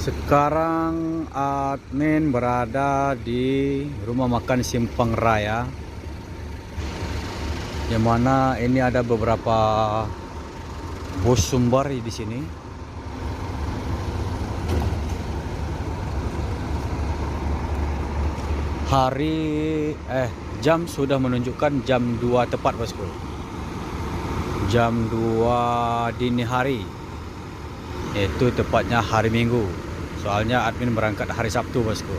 Sekarang admin berada di rumah makan Simpang Raya, yang mana ini ada beberapa bos sumber di sini. Jam sudah menunjukkan jam 2 tepat, bosku. Jam 2 dini hari, yaitu tepatnya hari Minggu. Soalnya admin berangkat hari Sabtu, bosku.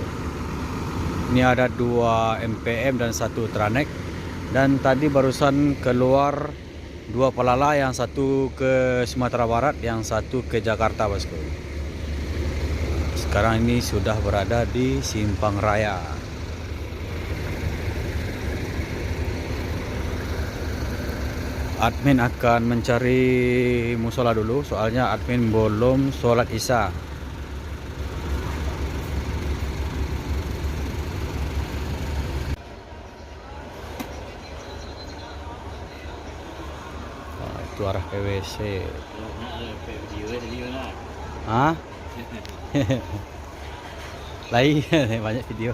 Ini ada 2 MPM dan 1 Tranek. Dan tadi barusan keluar 2 pelala, yang satu ke Sumatera Barat, yang satu ke Jakarta, bosku. Sekarang ini sudah berada di Simpang Raya. Admin akan mencari musola dulu, soalnya admin belum sholat isya. Itu arah PWC. Hah? Lain banyak video.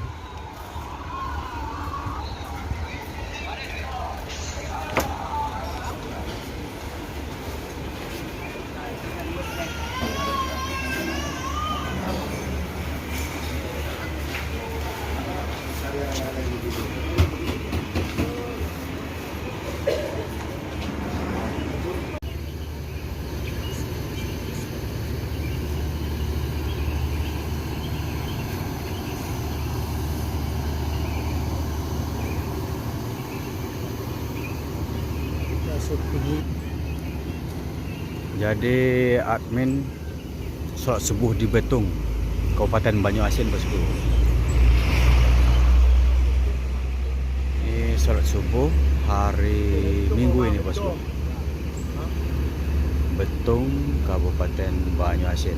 Jadi admin sholat subuh di Betung, Kabupaten Banyuasin, bosku. Ini sholat subuh hari Minggu ini, bosku. Betung, Kabupaten Banyuasin.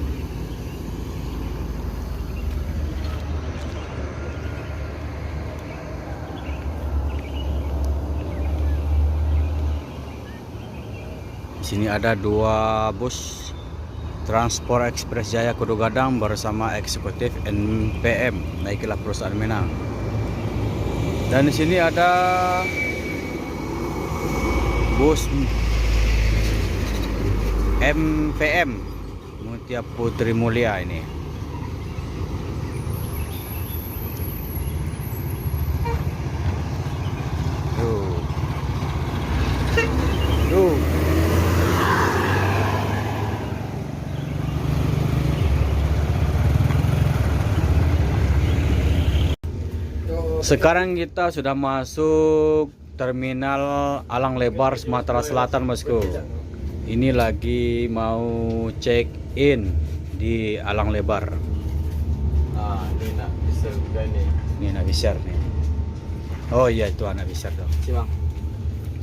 Di sini ada 2 bus Transport Express Jaya Kudu Gadang bersama eksekutif NPM, Naikilah Perusahaan Minang. Dan di sini ada bus MPM Mutia Putri Mulia ini. Tuh. Sekarang kita sudah masuk terminal Alang Lebar Sumatera Selatan, bosku. Ini lagi mau check in di Alang Lebar. Ini nak bisa juga ini. Ini nak besar nih. Oh iya, itu anak besar dong. Siap.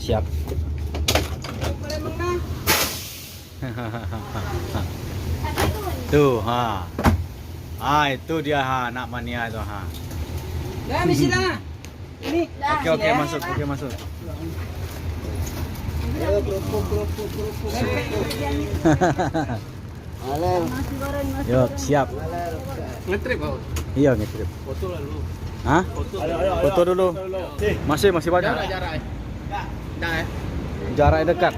Siap. Tuh, ha. Itu dia, ha, anak mania tuh, ha. Dah, mesti dah. Ini. Oke, masuk, masuk. Yuk, siap. Ngetrip kau. Iya, ngetrip. Foto lalu. Hah? Foto dulu. Masih banyak. Jarak. Dah. Jarak dekat.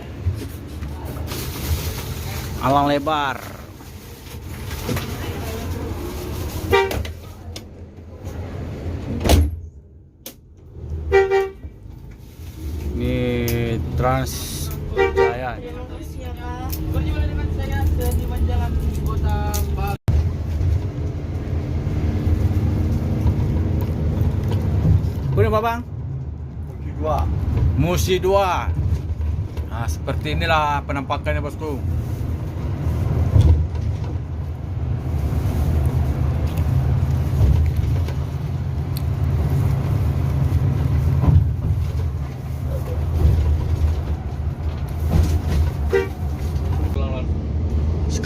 Alang Lebar. Ini Trans Jaya. Berjumpa dengan saya di Jalan Kota Bang. Punya apa, Bang? Musi 2. Musi 2. Nah, seperti inilah penampakannya, bosku.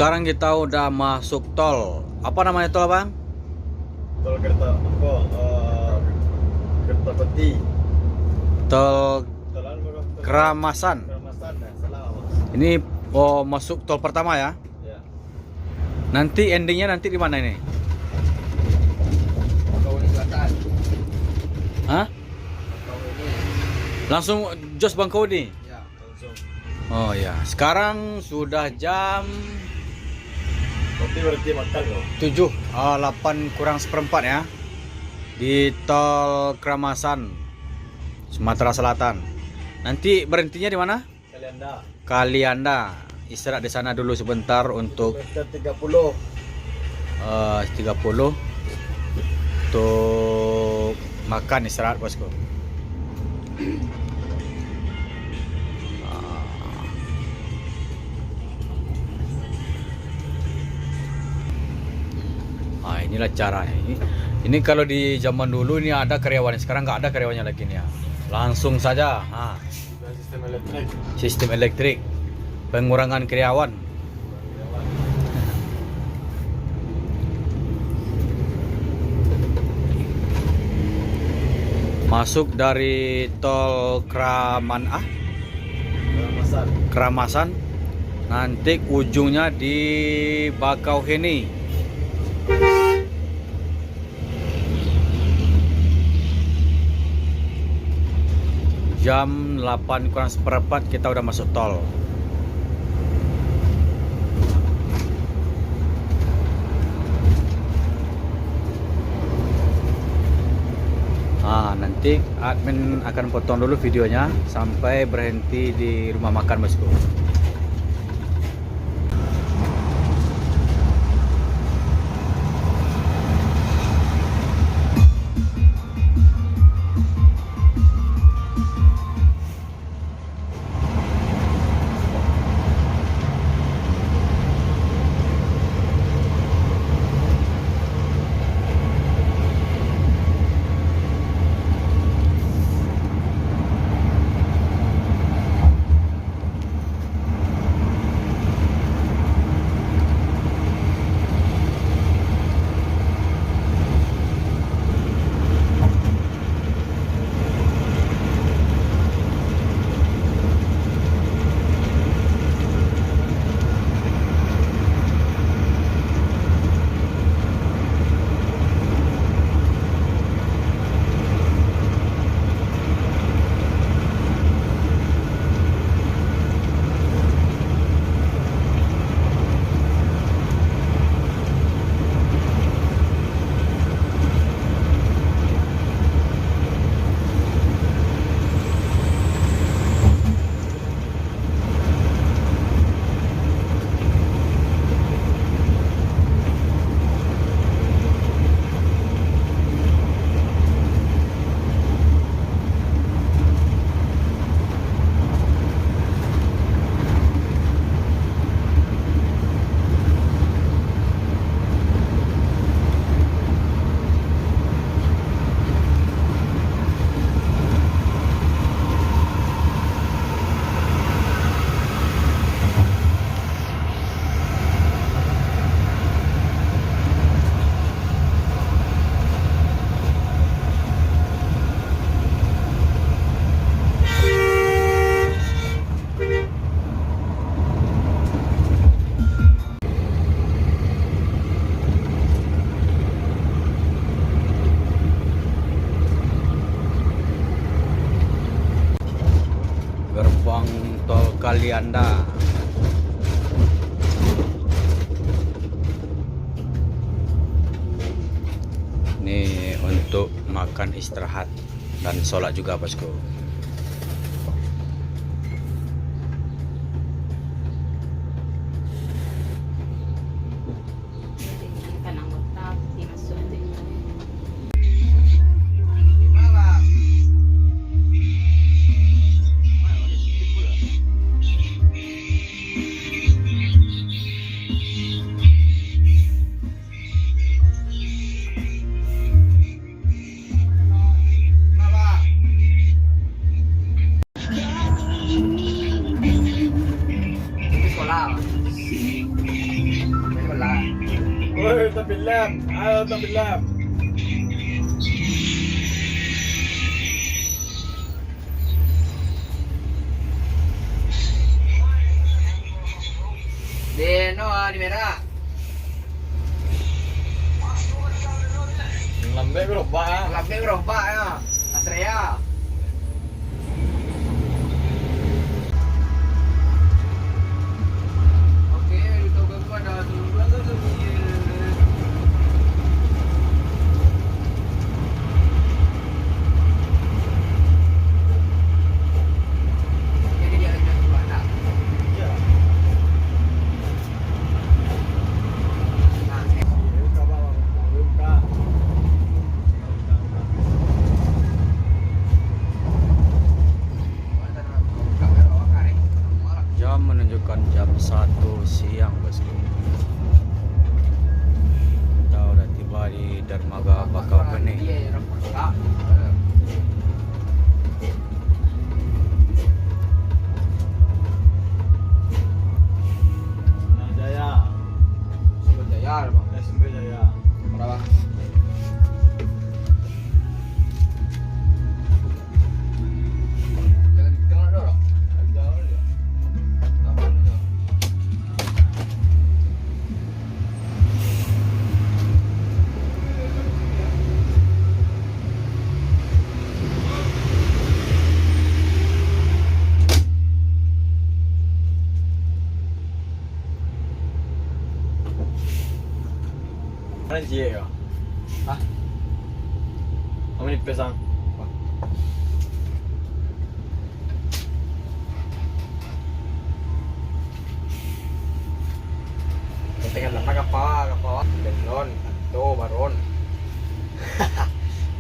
Sekarang kita udah masuk tol. Apa namanya tol, Bang? Tol kereta apa? Kereta peti. Tol Jalan Keramasan. Keramasan. Salah. Ini masuk tol pertama ya. Ya. Nanti endingnya nanti di mana ini? Bakau ini selatan. Hah? Bakau ini. Langsung jos Bangkauni. Ya, langsung. Oh ya, sekarang sudah jam Kopi berarti makan loh. 7, 8 kurang seperempat ya. Di tol Kramasan, Sumatera Selatan. Nanti berhentinya di mana? Kalian dah. Kalianda. Istirahat di sana dulu sebentar untuk Meter 30. 30 untuk makan istirahat bosku. Inilah caranya. Ini kalau di zaman dulu ini ada karyawan, sekarang nggak ada karyawannya lagi nih ya. Langsung saja. Dan sistem elektrik. Sistem elektrik, pengurangan karyawan. Masuk dari tol Kramasan. Kramasan, nanti ujungnya di Bakauheni. Jam 8 kurang seperempat kita udah masuk tol. Nanti admin akan potong dulu videonya sampai berhenti di rumah makan bosku. Gerbang tol Kalianda. Ini untuk makan istirahat dan sholat juga bosku. Woi, tapi lem. Ayo, tapi lem. Di merah. Lambe berubah ya. Lambe berubah ya. Asrea. Oke, itu gua ada dulu tuh. Jadi dia lagi ke mana? Iya. Nah, Ini kabar buka. Jam menunjukkan jam 1 siang bosku. Kita udah tiba di dermaga Bakauheni. Nah, Jaya. SMP Jaya. Mana Jaya ya? Hah? Kamu ini pesang. Tinggal lepas kapal, Benlon, Anto, Baron.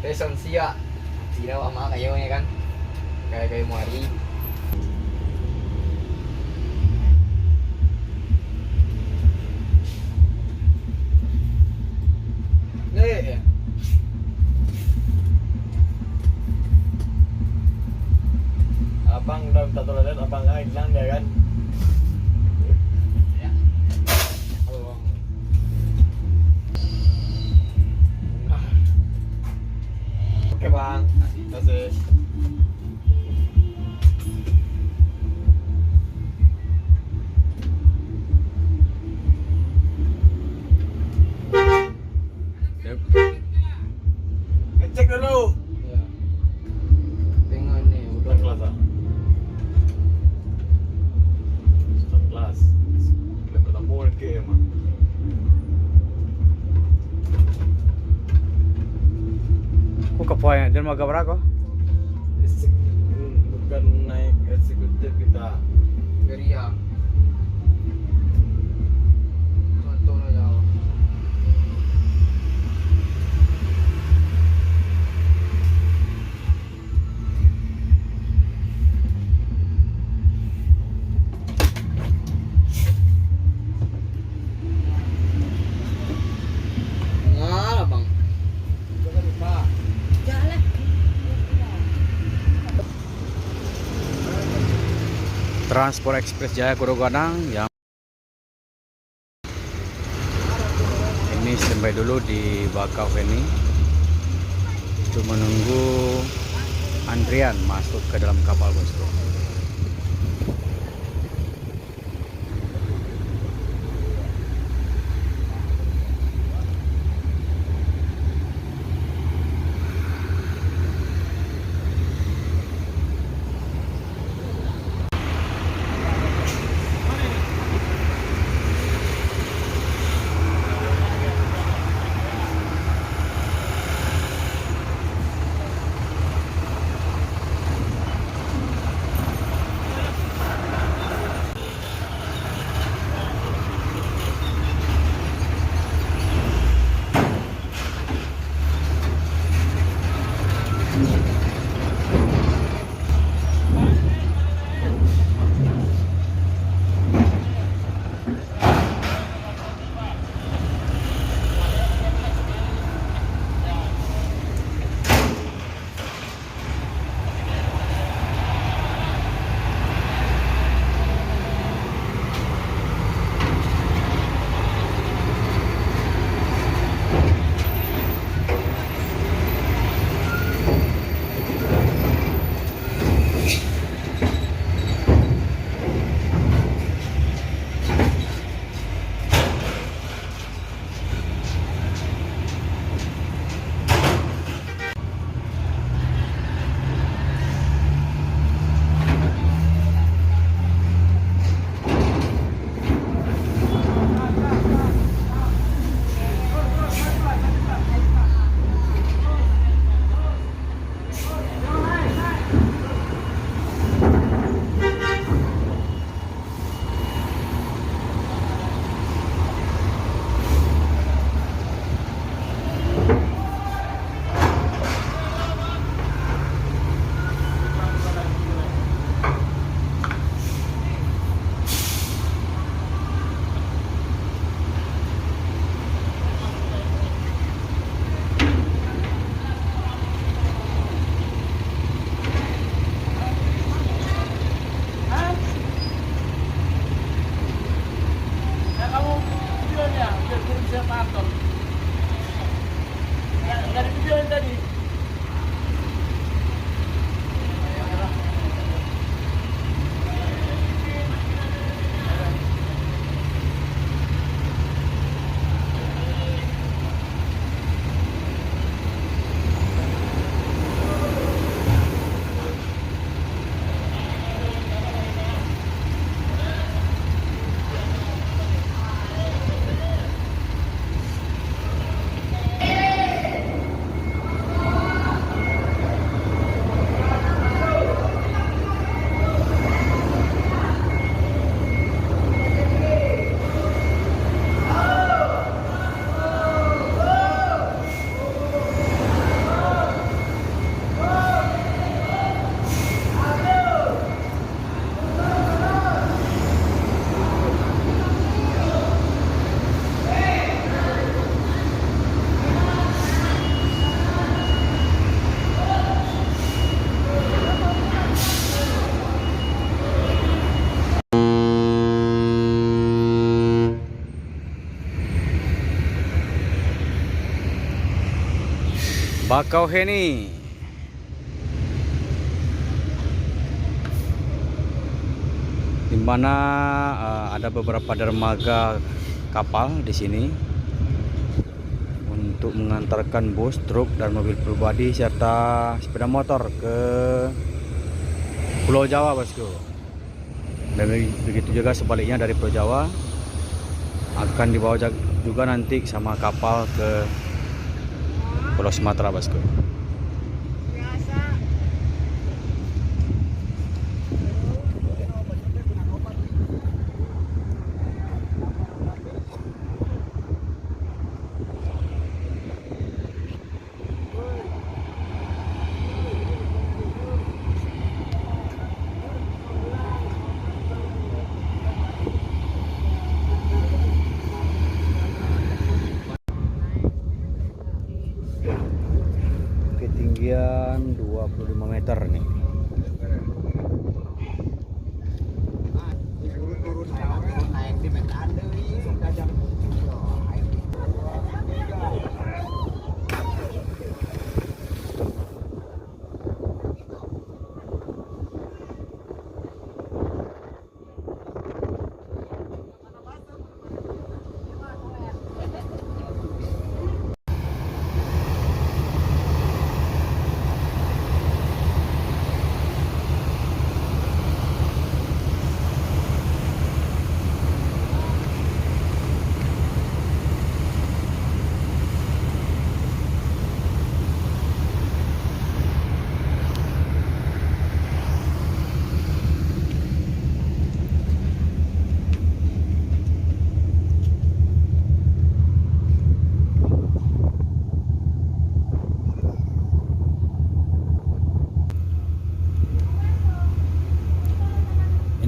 Peson sia, sila ama kayo ya kan, kayak mau hari. Nih, Abang udah minta toilet, abang nggak hilang dia kan? ya. Halo bang. Oke bang. Terima kasih. Cek dulu. Ya. Tengok nih, udah Start kelas ah. Start kelas. Udah bertemu ke emang. Kok ke poin dermaga berapa? Bukan naik eksekutif kita. Geria. Contohnya jauh. Ngalah bang. Jangan lupa. Jalan. Transport Express Jaya Kuroganang yang ini standby dulu di Bakauheni untuk menunggu antrian masuk ke dalam kapal bosku. Bakauheni. Di mana ada beberapa dermaga kapal di sini untuk mengantarkan bus, truk dan mobil pribadi serta sepeda motor ke Pulau Jawa, bosku. Dan begitu juga sebaliknya dari Pulau Jawa akan dibawa juga nanti sama kapal ke Pulau Sumatera, bosku. Ketinggian 25 meter nih.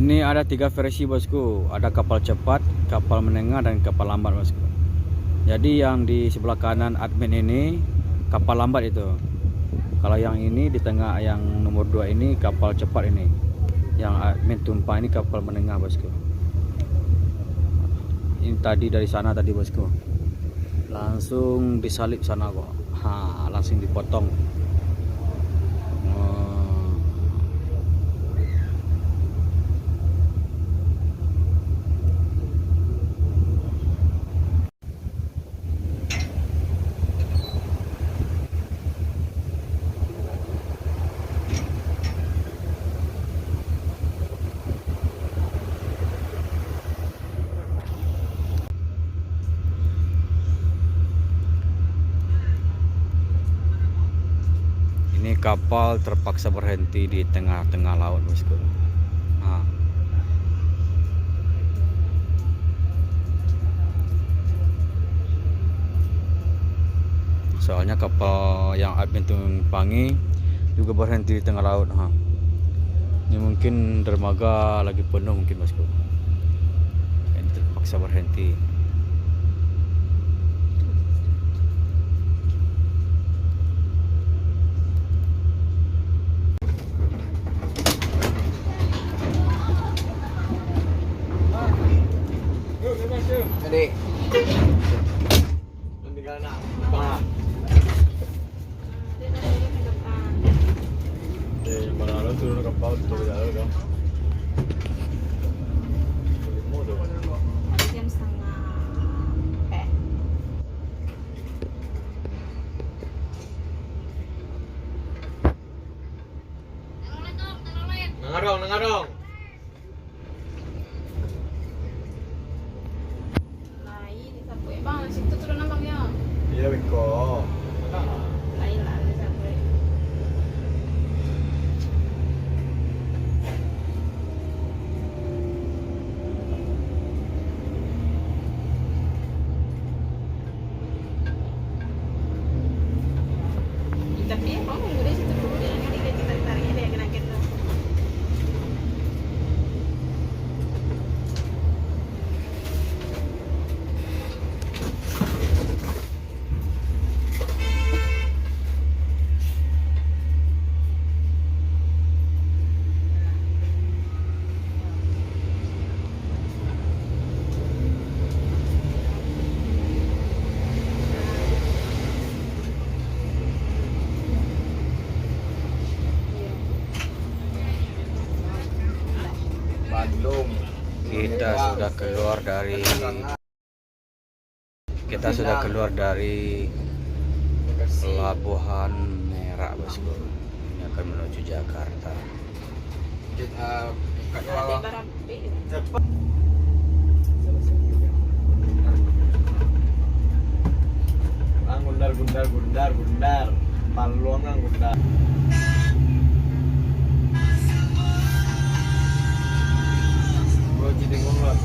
Ini ada 3 versi, bosku. Ada kapal cepat, kapal menengah, dan kapal lambat, bosku. Jadi yang di sebelah kanan admin ini kapal lambat itu. Kalau yang ini di tengah, yang nomor 2 ini kapal cepat ini. Yang admin tumpah ini kapal menengah, bosku. Ini tadi dari sana tadi, bosku. Langsung disalip sana kok. Langsung dipotong. Ini kapal terpaksa berhenti di tengah-tengah laut, bosku. Soalnya kapal yang admin tumpangi juga berhenti di tengah laut. Ini mungkin dermaga lagi penuh mungkin, bosku. Ini terpaksa berhenti. Adik. Tinggal nak. Yang mana turun kapal tu berjalan kan? Jam setengah. Nengarong. Lain sapu bang, situ turun abangnya. Iya, Beko. Lain lah sapu. Tapi kamu udah situ dulu dia nggak kita tariknya dia kena gitu. Kita sudah keluar dari Pelabuhan Merak, bosku. Ini akan menuju Jakarta. Nanti barapi. Gundar. Paluang ang gundar. Bro, jadi ngomong.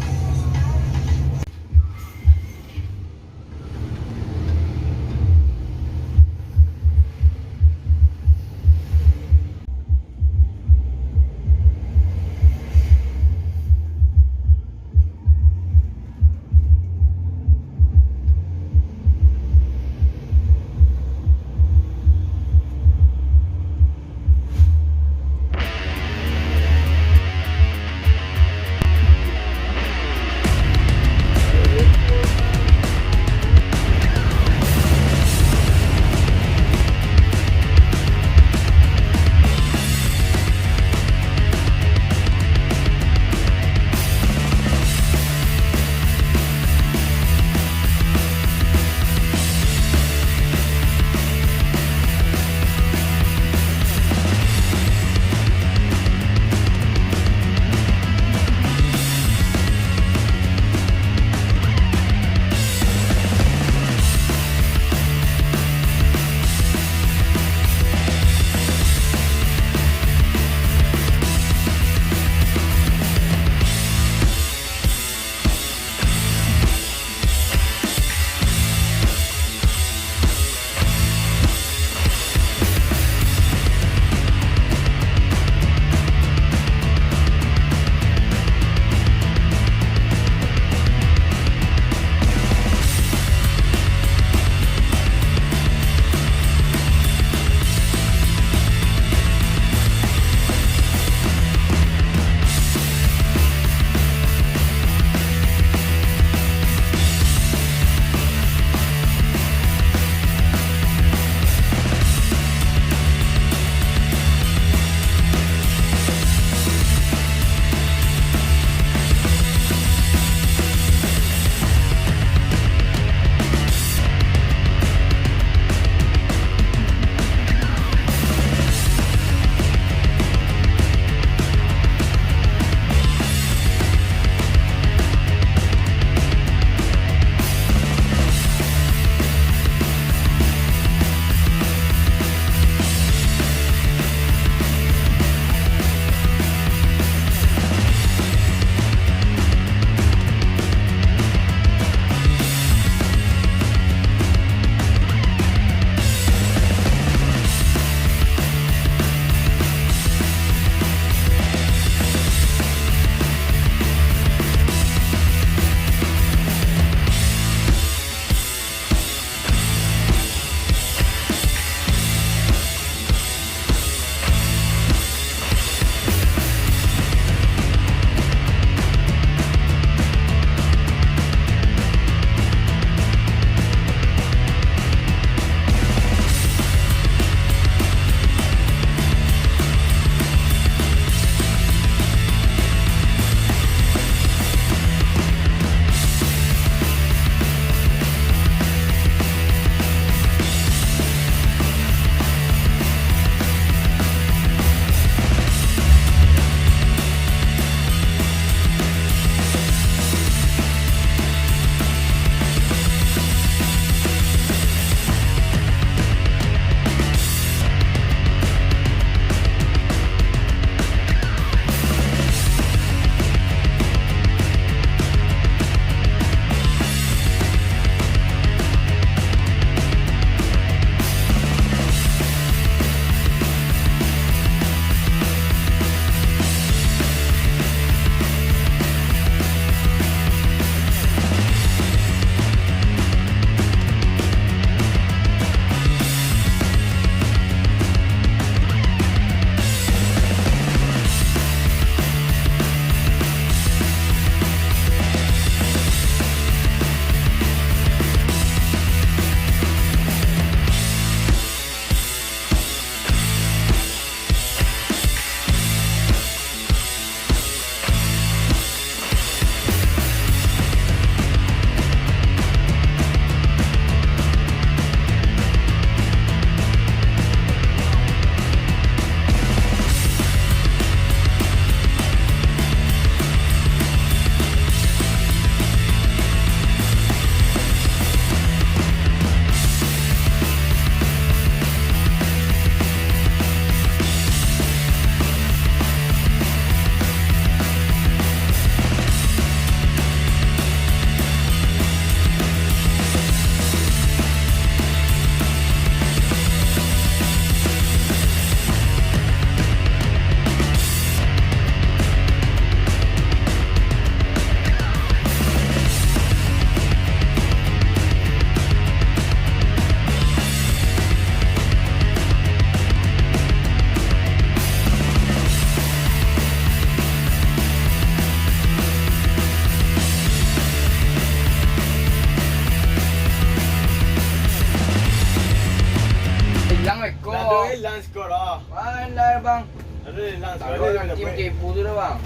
Ada ni nak Taruh nanti kepo tu dah bang.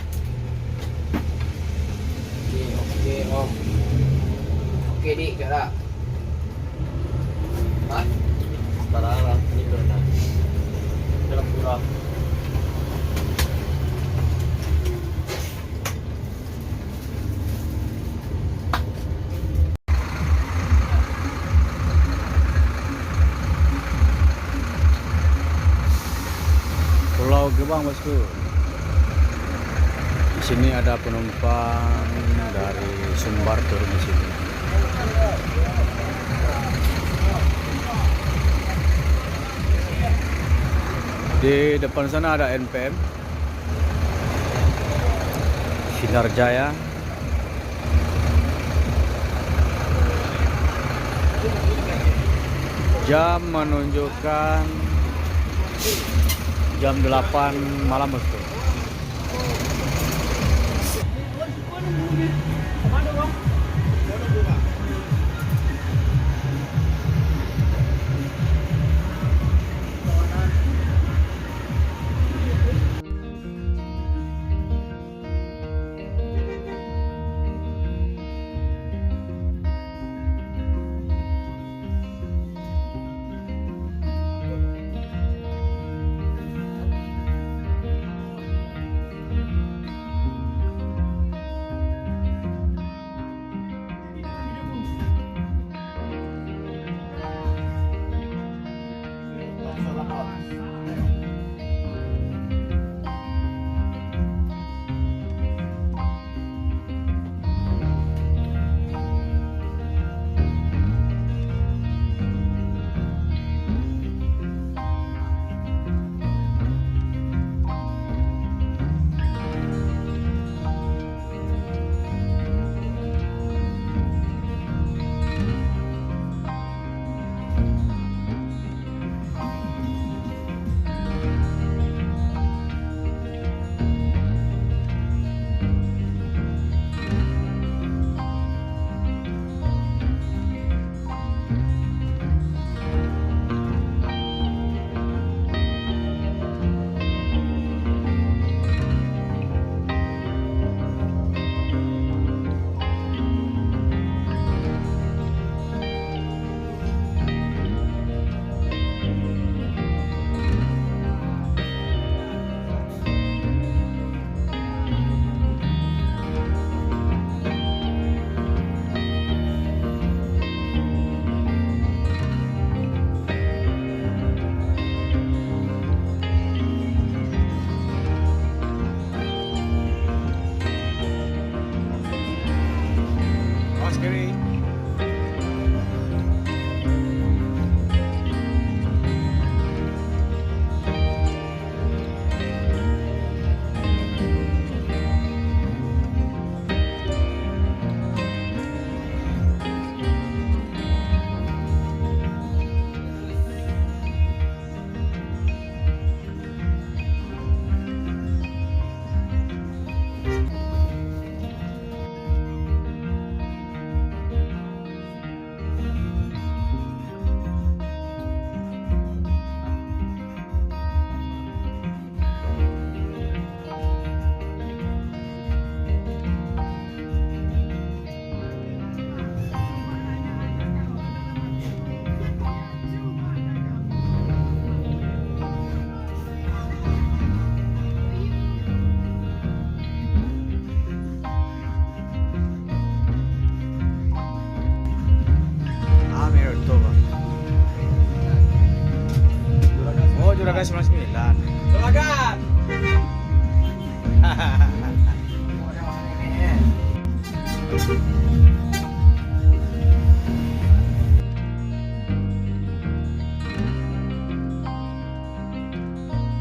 Okey om. Okey dik kat tak? Ha? Parah ni kena. Dalam kurang. Pulau Gebang bosku. Di sini ada penumpang dari Sumbar turun di sini. Di depan sana ada NPM Sinar Jaya. Jam menunjukkan jam 8 malam bosku. Juragan 19